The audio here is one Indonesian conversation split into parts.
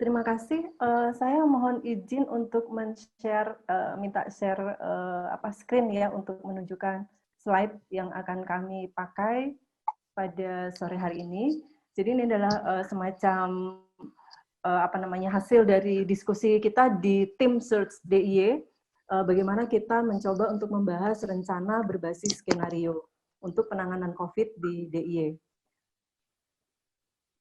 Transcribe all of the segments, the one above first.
Terima kasih. Saya mohon izin untuk men-share, minta share screen ya untuk menunjukkan slide yang akan kami pakai pada sore hari ini. Jadi ini adalah semacam hasil dari diskusi kita di tim Search DIY. Bagaimana kita mencoba untuk membahas rencana berbasis skenario untuk penanganan COVID di DIY.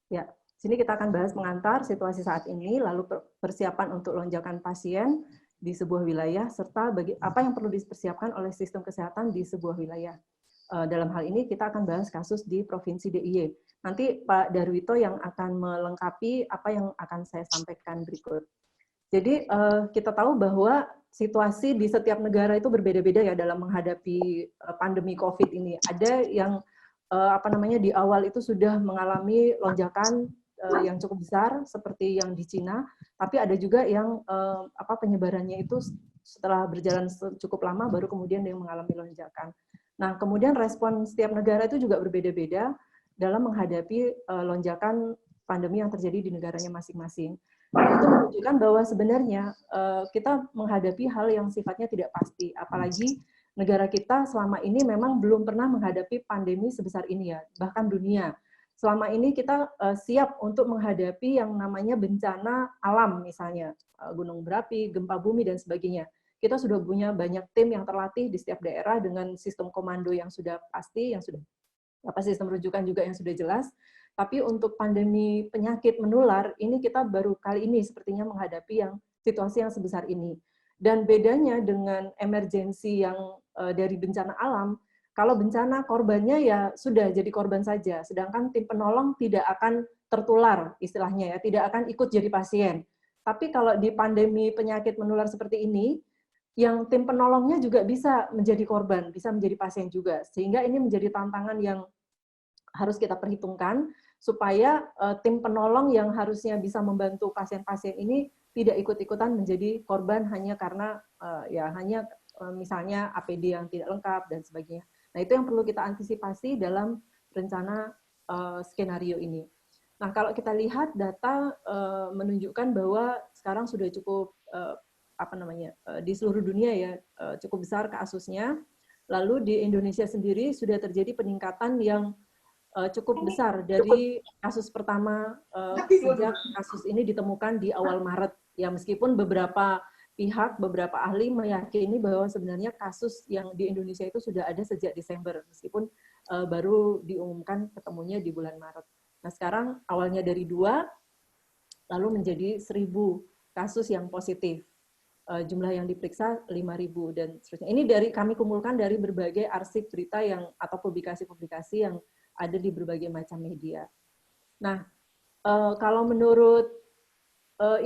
Ya. Sini kita akan bahas mengantar situasi saat ini, lalu persiapan untuk lonjakan pasien di sebuah wilayah, serta apa yang perlu dipersiapkan oleh sistem kesehatan di sebuah wilayah. Dalam hal ini kita akan bahas kasus di Provinsi DIY. Nanti Pak Darwito yang akan melengkapi apa yang akan saya sampaikan berikut. Jadi kita tahu bahwa situasi di setiap negara itu berbeda-beda ya dalam menghadapi pandemi COVID ini. Ada yang di awal itu sudah mengalami lonjakan yang cukup besar seperti yang di Cina, tapi ada juga yang penyebarannya itu setelah berjalan cukup lama baru kemudian yang mengalami lonjakan. Nah, kemudian respon setiap negara itu juga berbeda-beda dalam menghadapi lonjakan pandemi yang terjadi di negaranya masing-masing. Nah, itu menunjukkan bahwa sebenarnya kita menghadapi hal yang sifatnya tidak pasti, apalagi negara kita selama ini memang belum pernah menghadapi pandemi sebesar ini ya, bahkan dunia. Selama ini kita siap untuk menghadapi yang namanya bencana alam, misalnya gunung berapi, gempa bumi, dan sebagainya. Kita sudah punya banyak tim yang terlatih di setiap daerah dengan sistem komando yang sudah pasti, yang sudah sistem rujukan juga yang sudah jelas. Tapi untuk pandemi penyakit menular, ini kita baru kali ini sepertinya menghadapi yang situasi yang sebesar ini. Dan bedanya dengan emergensi yang dari bencana alam, kalau bencana korbannya ya sudah jadi korban saja, sedangkan tim penolong tidak akan tertular istilahnya ya, tidak akan ikut jadi pasien. Tapi kalau di pandemi penyakit menular seperti ini, yang tim penolongnya juga bisa menjadi korban, bisa menjadi pasien juga. Sehingga ini menjadi tantangan yang harus kita perhitungkan supaya tim penolong yang harusnya bisa membantu pasien-pasien ini tidak ikut-ikutan menjadi korban hanya karena misalnya APD yang tidak lengkap dan sebagainya. Nah, itu yang perlu kita antisipasi dalam rencana skenario ini. Nah, kalau kita lihat data menunjukkan bahwa sekarang sudah cukup di seluruh dunia ya cukup besar kasusnya. Lalu di Indonesia sendiri sudah terjadi peningkatan yang cukup besar dari kasus pertama sejak kasus ini ditemukan di awal Maret. Ya, meskipun beberapa pihak, beberapa ahli meyakini bahwa sebenarnya kasus yang di Indonesia itu sudah ada sejak Desember, meskipun baru diumumkan ketemunya di bulan Maret. Nah, sekarang awalnya dari 2, lalu menjadi 1.000 kasus yang positif. Jumlah yang diperiksa 5.000 dan seterusnya. Ini kami kumpulkan dari berbagai arsip berita atau publikasi-publikasi yang ada di berbagai macam media. Nah, kalau menurut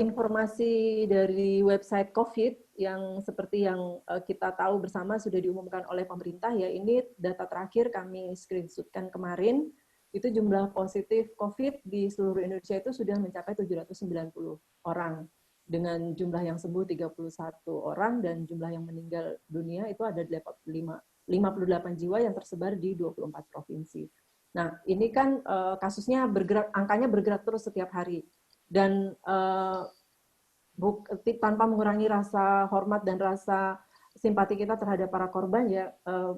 informasi dari website COVID yang seperti yang kita tahu bersama sudah diumumkan oleh pemerintah ya, ini data terakhir kami screenshotkan kemarin, itu jumlah positif COVID di seluruh Indonesia itu sudah mencapai 790 orang dengan jumlah yang sembuh 31 orang dan jumlah yang meninggal dunia itu ada 58 jiwa yang tersebar di 24 provinsi. Nah, ini kan kasusnya angkanya bergerak terus setiap hari. Dan tanpa mengurangi rasa hormat dan rasa simpati kita terhadap para korban ya,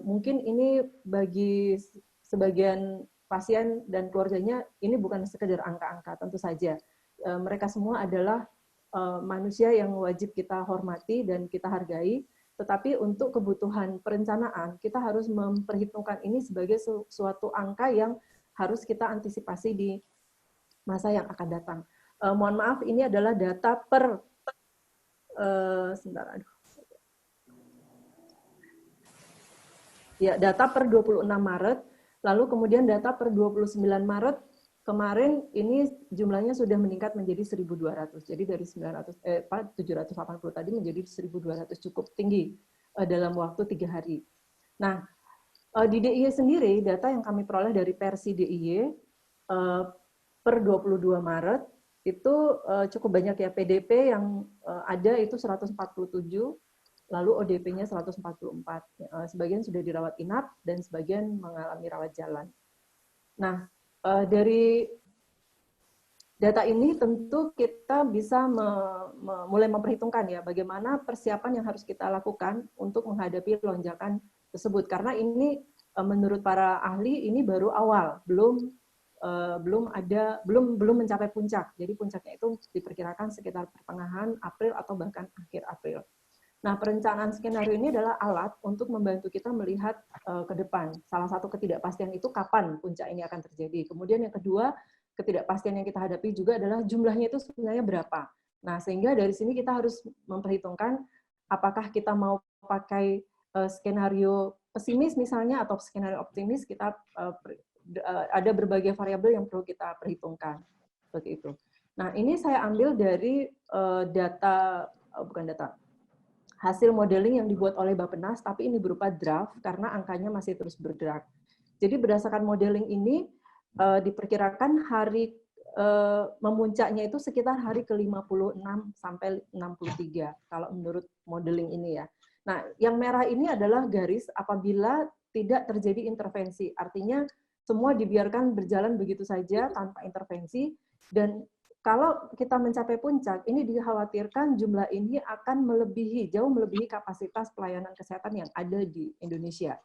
mungkin ini bagi sebagian pasien dan keluarganya ini bukan sekedar angka-angka, tentu saja. Mereka semua adalah manusia yang wajib kita hormati dan kita hargai, tetapi untuk kebutuhan perencanaan, kita harus memperhitungkan ini sebagai suatu angka yang harus kita antisipasi di masa yang akan datang. Mohon maaf, ini adalah data per data per 26 Maret, lalu kemudian data per 29 Maret kemarin ini jumlahnya sudah meningkat menjadi 1.200. Jadi dari 780 tadi menjadi 1.200, cukup tinggi dalam waktu 3 hari. Nah, di DIY sendiri, data yang kami peroleh dari Persi DIY per 22 Maret, itu cukup banyak ya. PDP yang ada itu 147, lalu ODP-nya 144. Sebagian sudah dirawat inap dan sebagian mengalami rawat jalan. Nah, dari data ini tentu kita bisa mulai memperhitungkan ya bagaimana persiapan yang harus kita lakukan untuk menghadapi lonjakan tersebut. Karena ini menurut para ahli ini baru awal, belum mencapai puncak. Jadi puncaknya itu diperkirakan sekitar pertengahan April atau bahkan akhir April. Nah, perencanaan skenario ini adalah alat untuk membantu kita melihat ke depan. Salah satu ketidakpastian itu kapan puncak ini akan terjadi. Kemudian yang kedua, ketidakpastian yang kita hadapi juga adalah jumlahnya itu sebenarnya berapa. Nah, sehingga dari sini kita harus memperhitungkan apakah kita mau pakai skenario pesimis misalnya atau skenario optimis. Kita ada berbagai variabel yang perlu kita perhitungkan. Seperti itu. Nah, ini saya ambil dari hasil modeling yang dibuat oleh Bappenas, tapi ini berupa draft karena angkanya masih terus bergerak. Jadi berdasarkan modeling ini, diperkirakan hari memuncaknya itu sekitar hari ke-56 sampai 63, kalau menurut modeling ini ya. Nah, yang merah ini adalah garis apabila tidak terjadi intervensi, artinya semua dibiarkan berjalan begitu saja tanpa intervensi, dan kalau kita mencapai puncak, ini dikhawatirkan jumlah ini akan jauh melebihi kapasitas pelayanan kesehatan yang ada di Indonesia.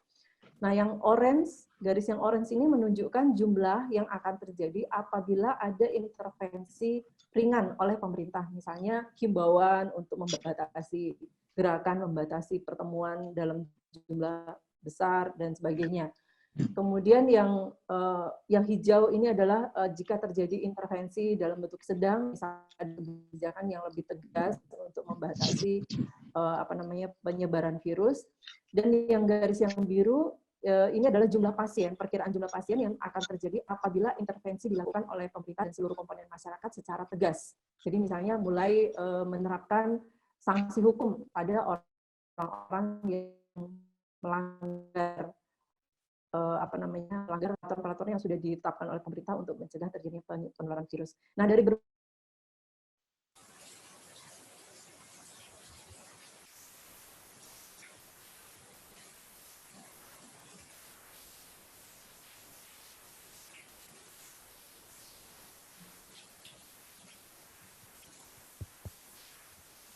Nah, yang orange, garis yang orange ini menunjukkan jumlah yang akan terjadi apabila ada intervensi ringan oleh pemerintah, misalnya himbauan untuk membatasi gerakan, membatasi pertemuan dalam jumlah besar dan sebagainya. Kemudian yang hijau ini adalah jika terjadi intervensi dalam bentuk sedang, misalnya ada kebijakan yang lebih tegas untuk membatasi penyebaran virus. Dan yang garis yang biru ini adalah jumlah pasien, perkiraan jumlah pasien yang akan terjadi apabila intervensi dilakukan oleh pemerintah dan seluruh komponen masyarakat secara tegas. Jadi misalnya mulai menerapkan sanksi hukum pada orang-orang yang melanggar melanggar peraturan yang sudah ditetapkan oleh pemerintah untuk mencegah terjadinya penularan virus. Nah, dari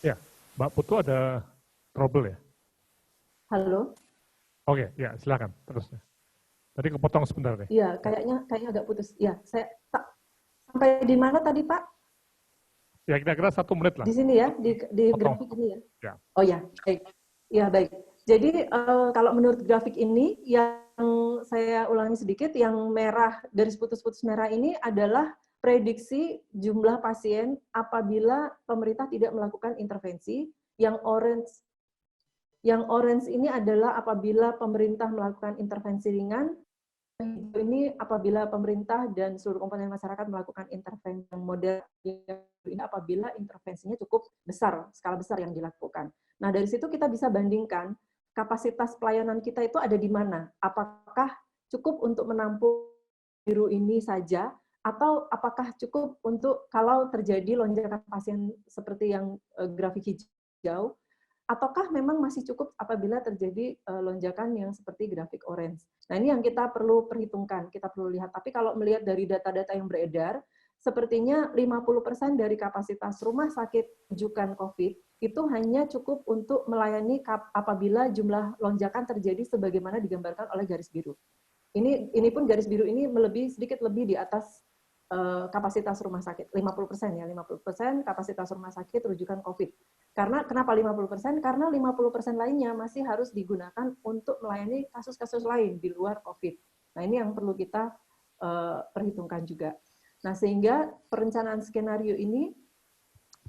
Ya, Mbak Putu ada trouble ya? Halo? Oke, ya silakan terus. Tadi kepotong sebentar deh. Iya, kayaknya agak putus. Ya, sampai di mana tadi Pak? Ya kira-kira 1 menit lah. Di sini ya, di grafik ini ya. Ya. Oh ya, baik. Ya baik. Jadi kalau menurut grafik ini, yang saya ulangi sedikit, yang merah, garis putus-putus merah ini adalah prediksi jumlah pasien apabila pemerintah tidak melakukan intervensi. Yang orange ini adalah apabila pemerintah melakukan intervensi ringan. Ini apabila pemerintah dan seluruh komponen masyarakat melakukan intervensi yang model ini apabila intervensinya cukup besar, skala besar yang dilakukan. Nah, dari situ kita bisa bandingkan kapasitas pelayanan kita itu ada di mana. Apakah cukup untuk menampung biru ini saja, atau apakah cukup untuk kalau terjadi lonjakan pasien seperti yang grafik hijau, ataukah memang masih cukup apabila terjadi lonjakan yang seperti grafik orange. Nah, ini yang kita perlu perhitungkan, kita perlu lihat. Tapi kalau melihat dari data-data yang beredar, sepertinya 50% dari kapasitas rumah sakit rujukan COVID itu hanya cukup untuk melayani apabila jumlah lonjakan terjadi sebagaimana digambarkan oleh garis biru. Ini pun garis biru ini sedikit lebih di atas kapasitas rumah sakit, 50% ya, 50% kapasitas rumah sakit rujukan COVID. Karena kenapa 50%? Karena 50% lainnya masih harus digunakan untuk melayani kasus-kasus lain di luar COVID. Nah, ini yang perlu kita perhitungkan juga. Nah, sehingga perencanaan skenario ini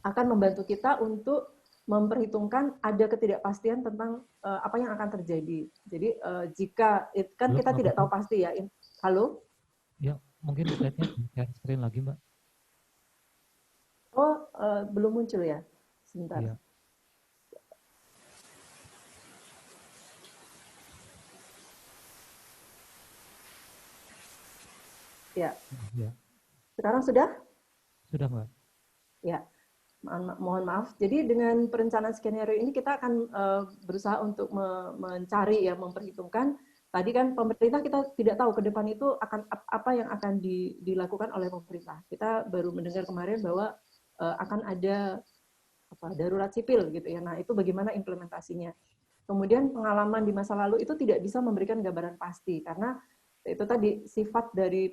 akan membantu kita untuk memperhitungkan ada ketidakpastian tentang apa yang akan terjadi. Jadi jika kan kita tidak tahu pasti ya. Halo? Ya, mungkin slide-nya share screen lagi, Mbak. Oh, belum muncul ya? Sebentar. Iya. Ya. Ya. Sekarang sudah? Sudah, Mbak. Ya. Mohon maaf. Jadi dengan perencanaan skenario ini kita akan berusaha untuk mencari ya, memperhitungkan tadi kan pemerintah kita tidak tahu ke depan itu akan apa yang akan dilakukan oleh pemerintah. Kita baru mendengar kemarin bahwa akan ada darurat sipil gitu ya. Nah, itu bagaimana implementasinya. Kemudian pengalaman di masa lalu itu tidak bisa memberikan gambaran pasti karena itu tadi sifat dari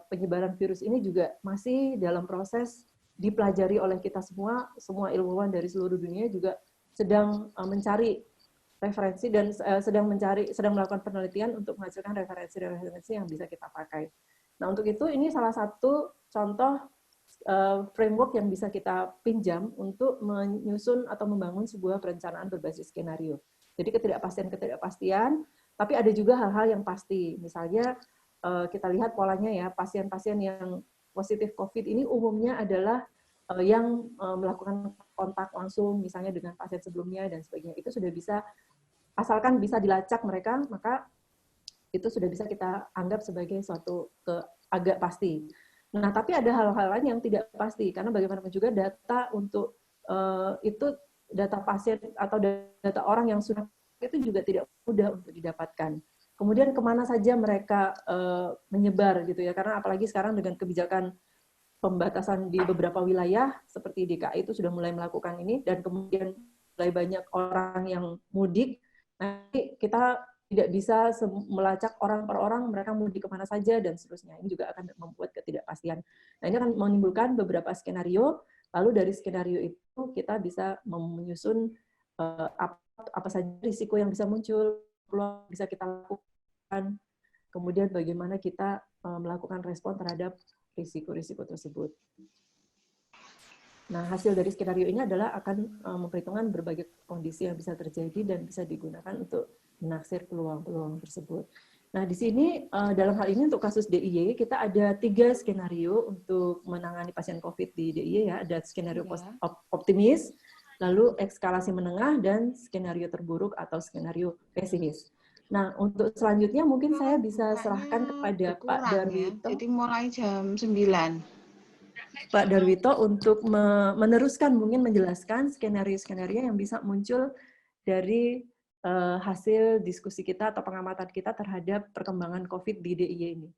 penyebaran virus ini juga masih dalam proses dipelajari oleh kita semua ilmuwan dari seluruh dunia juga sedang mencari referensi dan sedang melakukan penelitian untuk menghasilkan referensi yang bisa kita pakai. Nah, untuk itu ini salah satu contoh framework yang bisa kita pinjam untuk menyusun atau membangun sebuah perencanaan berbasis skenario. Jadi ketidakpastian, tapi ada juga hal-hal yang pasti. Misalnya kita lihat polanya ya, pasien-pasien yang positif COVID ini umumnya adalah yang melakukan kontak langsung, misalnya dengan pasien sebelumnya dan sebagainya. Itu sudah bisa, asalkan bisa dilacak mereka, maka itu sudah bisa kita anggap sebagai suatu agak pasti. Nah, tapi ada hal-hal lain yang tidak pasti, karena bagaimanapun juga data untuk itu data pasien atau data orang yang sudah itu juga tidak mudah untuk didapatkan. Kemudian kemana saja mereka menyebar gitu ya, karena apalagi sekarang dengan kebijakan pembatasan di beberapa wilayah seperti DKI itu sudah mulai melakukan ini dan kemudian mulai banyak orang yang mudik. Nanti kita tidak bisa melacak orang per orang mereka mudik kemana saja dan seterusnya. Ini juga akan membuat ketidakpastian. Nah, ini akan menimbulkan beberapa skenario. Lalu dari skenario itu kita bisa menyusun apa saja risiko yang bisa muncul, peluang bisa kita lakukan, kemudian bagaimana kita melakukan respon terhadap risiko-risiko tersebut. Nah, hasil dari skenario ini adalah akan memperhitungkan berbagai kondisi yang bisa terjadi dan bisa digunakan untuk menaksir peluang-peluang tersebut. Nah, di sini dalam hal ini untuk kasus DIY, kita ada 3 skenario untuk menangani pasien COVID di DIY ya. Ada skenario optimis, lalu eskalasi menengah, dan skenario terburuk atau skenario pesimis. Nah, untuk selanjutnya mungkin saya bisa serahkan kepada Pak Darwito. Ya? Jadi mulai jam 9. Pak Darwito untuk meneruskan, mungkin menjelaskan skenario-skenario yang bisa muncul dari hasil diskusi kita atau pengamatan kita terhadap perkembangan COVID di DIY ini.